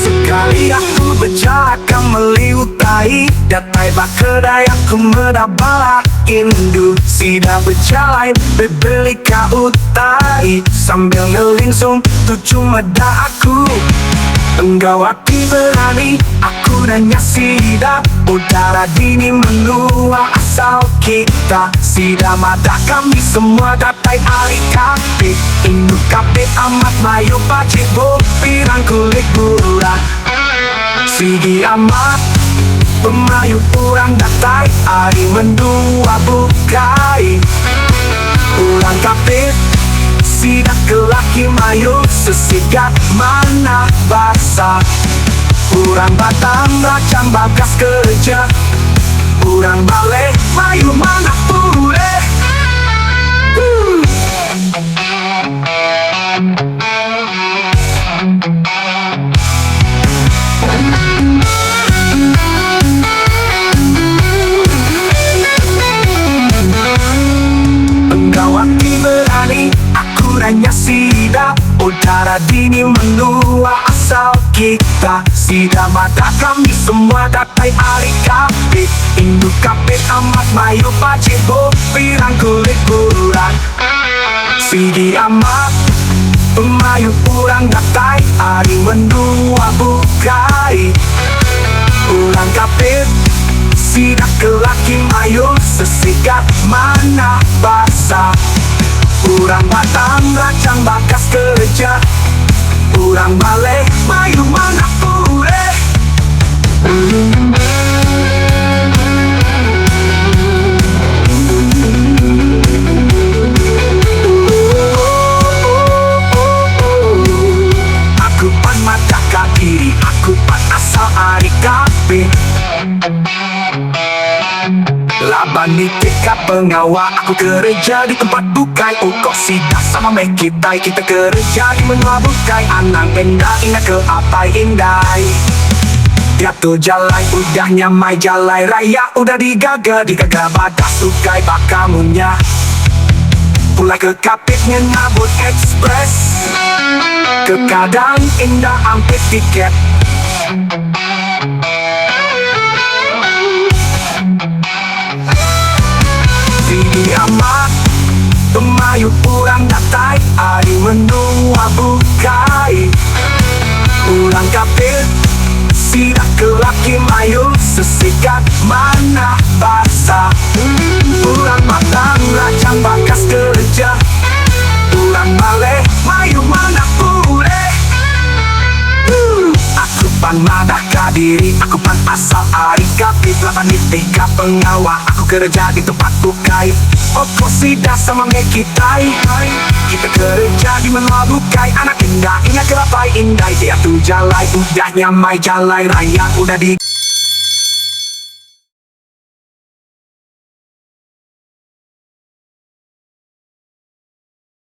Sekali aku berjalan meliutai datai bak kedai aku mendapat indu. Sida berjalan bebeli kau utai sambil ngelingsung tu cuma dah aku. Engkau hati berani, aku nanya Sida. Udara dini menua asal kita. Sida mata kami semua datai ali kapi. Induk kapi amat mayu pacik bo pirang kulit bulan. Sigi amat pemayu kurang datai ari mendua bukai. Ulang kapit Sida kelaki mayu sesikat mana basah. Urang batang racang bagas kerja. Urang balik mayu mana pule. Engkau hati berani, aku nanya Sida. Udara dini menua asal kita. Sida mata kami semua datai ari kapit. Induk kapit amat mayu pacik bo pirang kulit bulan. Sigi amat pemayu kurang datai ari mendua bukai. Ulang kapit Sida kelaki mayu sesikat mana basah. Urang batang racang bakas kerja. Urang balik mayu mana pule. Aku pan mata kaki, aku pan asal ari kapi. Laban nitika pengawal, aku kerja di tempat bukai. Kok Sida sama mekitai, kita kerja di menua bukai. Anang indah indah ke apa indai. Tiap tu jalai udah nyamai jalai raya. Udah digaga bagas tukai bakamunya. Pulai ke kapitnya ngabut ekspres. Ke kadang indah ampit tiket. Sigi amat pemayu kurang datai ari menua bukai. Ulang kapit Sida kelaki mayu sesikat mana basah. Ulang matang racang bakas kerja. Ulang balik mayu mana pule. Aku pan madah kadiri, aku pan asal ari kapit. Lapan nitika pengawal, aku kerja di tempat bukai. Kok Sida sama mekitai, kita kerja di menua bukai. Anak indah ingat kelapai indai. Dia tu jalai udah nyamai jalai raya. Udah di